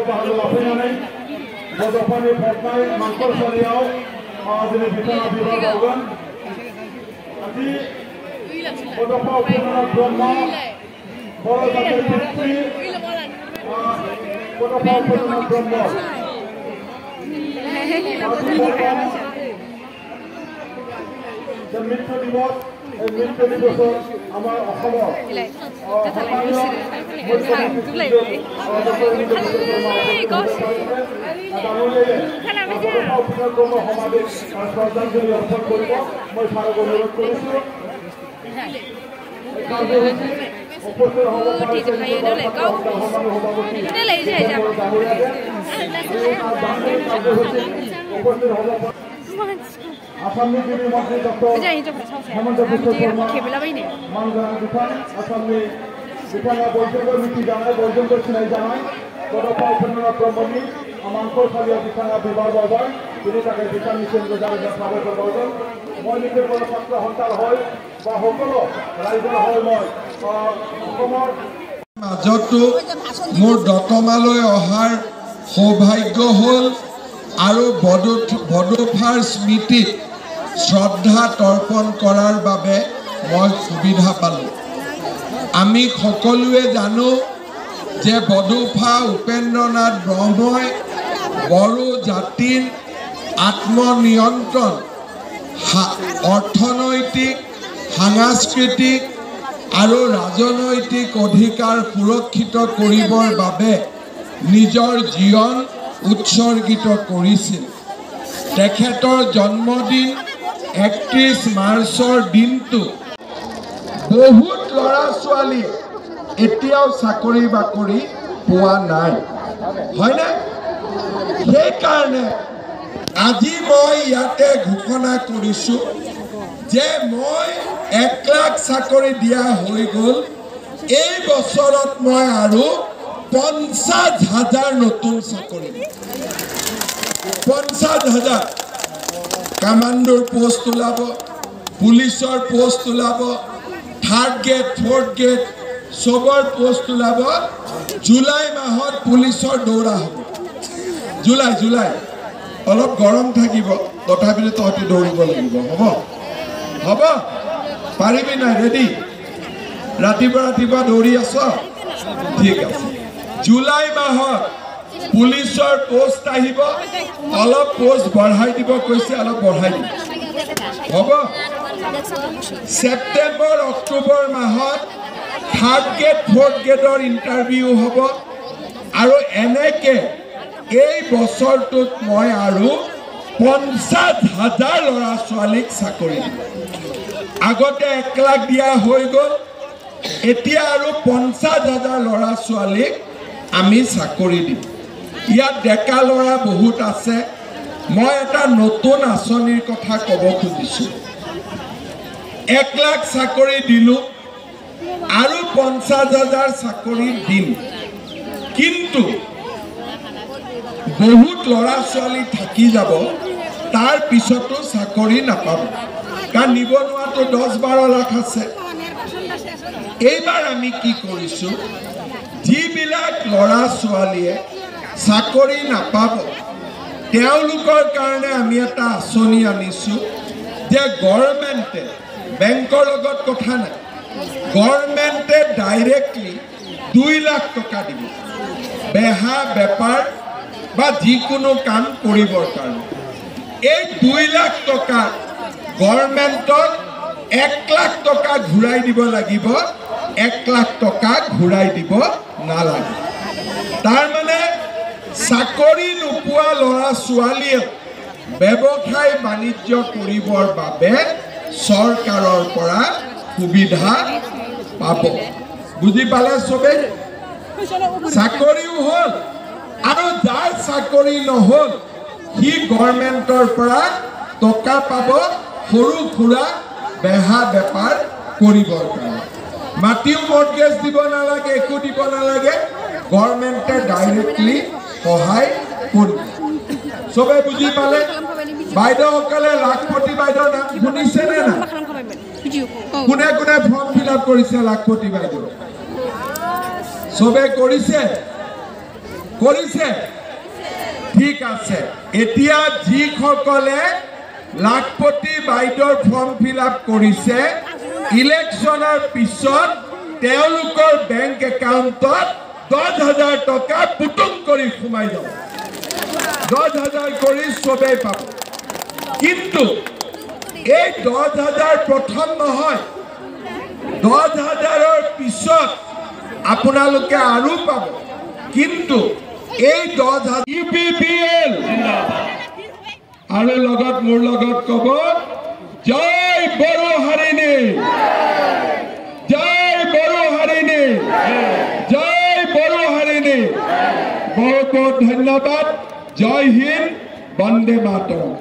bahagia lapangan Bodopan di Fortnite Mangkor Saliau jadi kita nabilah bagan nanti Bodopan punya drama bola sampai putri Bodopan punya drama dan mitra dibuat mitra dibuat আমার অসমৰ শ্ৰদ্ধাঞ্জলি অৰ্পণ কৰিব মই ছাৰক অনুৰোধ কৰিছোঁ উপস্থিত হ'ব উপস্থিত হ'ব आसामनि गिबि मन्त्रि डक्टर हेमन्त बिश्व शर्मा मानगोनां बिथां आसामनि बिथाङा बयजोंबो मिथिजानाय बयजोंबो सिनायजानाय बड'फा उपेन्द्रनाथ ब्रह्मनि मांखर सालियाव बिथाङा बिबार बावबाय बिनि थाखाय बिथांनिसिम रोजा रोजा साबायखर बावदों মই নিজে বৰ ছাত্ৰ সন্তান হৈ বা সকলো ৰাইজৰ হৈ মই অসমৰ মাজতো মোৰ দতমালৈ অহাৰ সৌভাগ্য হ'ল আৰু বডোফাৰ স্মৃতিত শ্ৰদ্ধা তৰ্পণ কৰাৰ বাবে মই সুবিধা পালোঁ আমি সকলোৱে জানো যে বডোফা উপেন্দ্ৰনাথ ব্ৰহ্মই বড়ো জাতিৰ আত্মনিয়ন্ত্ৰণ অৰ্থনৈতিক সাংস্কৃতিক আৰু ৰাজনৈতিক অধিকাৰ সুৰক্ষিত কৰিবৰ বাবে নিজৰ জীৱন উৎসৰ্গিত কৰিছিল তেখেতৰ জন্মদিন 31 মাৰ্চৰ দিনটো বহুত ল'ৰা ছোৱালী এতিয়াও চাকৰি বাকৰি পোৱা নাই হয়নে সেইকাৰণে আজি মই ইয়াতে ঘোষণা কৰিছোঁ যে মই 1 লাখ চাকৰি দিয়া হৈ গ'ল এই বছৰত মই আৰু 50,000 নতুন চাকৰি 50,000 কামাণ্ডোৰ পোষ্ট ওলাব পুলিচৰ পোষ্ট ওলাব থাৰ্ড গেট ফৰ্থ গেট সবৰ পোষ্ট ওলাব জুলাই মাহত পুলিচৰ দৌৰা হ'ব জুলাই অলপ গৰম থাকিব তথাপিও তহঁতি দৌৰিব লাগিব হ'ব পাৰিবি নাই ৰেডি ৰাতিপুৱা দৌৰি আছ ঠিক আছে জুলাই মাহত পুলিচৰ পোষ্ট আহিব অলপ পোষ্ট বঢ়াই দিব কৈছে অলপ বঢ়াই দিব হ'ব সেপ্টেম্বৰ অক্টোবৰ মাহত থাৰ্ড গেট ফৰ্থ গেটৰ ইণ্টাৰভিউ হ'ব আৰু এনেকে এই বছৰটোত মই আৰু 50,000 ল'ৰা ছোৱালীক চাকৰি দিম আগতে 1 লাখ দিয়া হৈ গ'ল এতিয়া আৰু 50,000 ল'ৰা ছোৱালীক আমি চাকৰি দিম ইয়াত ডেকা ল'ৰা বহুত আছে মই এটা নতুন আঁচনিৰ কথা ক'ব খুজিছোঁ 1 লাখ চাকৰি দিলোঁ আৰু 50,000 চাকৰি দিম কিন্তু বহুত ল'ৰা ছোৱালী থাকি যাব তাৰ পিছতো চাকৰি নাপাব কাৰণ নিবনুৱাটো 10-12 লাখ আছে এইবাৰ আমি কি কৰিছোঁ যিবিলাক ল'ৰা ছোৱালীয়ে চাকৰি নাপাব তেওঁলোকৰ কাৰণে আমি এটা আঁচনি আনিছোঁ যে গভৰ্ণমেণ্টে বেংকৰ লগত কথা নাই গভৰ্ণমেণ্টে ডাইৰেক্টলি 2 লাখ টকা দিব বেহা বেপাৰ বা যিকোনো কাম কৰিবৰ কাৰণে এই 2 লাখ টকা গভৰ্ণমেণ্টক 1 লাখ টকা ঘূৰাই দিব লাগিব 1 লাখ টকা ঘূৰাই দিব নালাগে তাৰ মানে চাকৰি নোপোৱা ল'ৰা ছোৱালীয়ে ব্যৱসায় বাণিজ্য কৰিবৰ বাবে চৰকাৰৰ পৰা সুবিধা পাব বুজি পালে সবে চাকৰিও হ'ল আৰু যাৰ চাকৰি নহ'ল হি গভৰ্ণমেণ্টৰ পৰা টকা পাব সৰু সুৰা বেহা বেপাৰ কৰিবৰ কাৰণে মাটিও মৰ্টগেজ দিব নালাগে একো দিব নালাগে গভৰ্ণমেণ্টে ডাইৰেক্টলি সহায় কৰিব সবে বুজি পালে বাইদেউসকলে লাখপতি বাইদেউৰ নাম শুনিছেনে না কোনে কোনে ফৰ্ম ফিল আপ কৰিছে লাখপতি বাইদেউ সবে কৰিছে কৰিছে ঠিক আছে এতিয়া যিসকলে লাখপতি বাইদেউৰ ফৰ্ম ফিল আপ কৰিছে ইলেকশ্যনৰ পিছত তেওঁলোকৰ বেংক একাউণ্টত 10,000 টকা পুটুং কৰি সোমাই যাব 10,000 কৰি চবেই পাব কিন্তু এই 10,000 প্ৰথম নহয় 10,000ৰ পিছত আপোনালোকে আৰু পাব কিন্তু এই 10,000 UPPL আৰু লগত মোৰ লগত ক'ব জয় বড়ো হাৰিণী জয় বড়ো হাৰিণী জয় বড়ো হাৰিণী বহুত বহুত ধন্যবাদ জয় হিন্দ বন্দে মাতৰম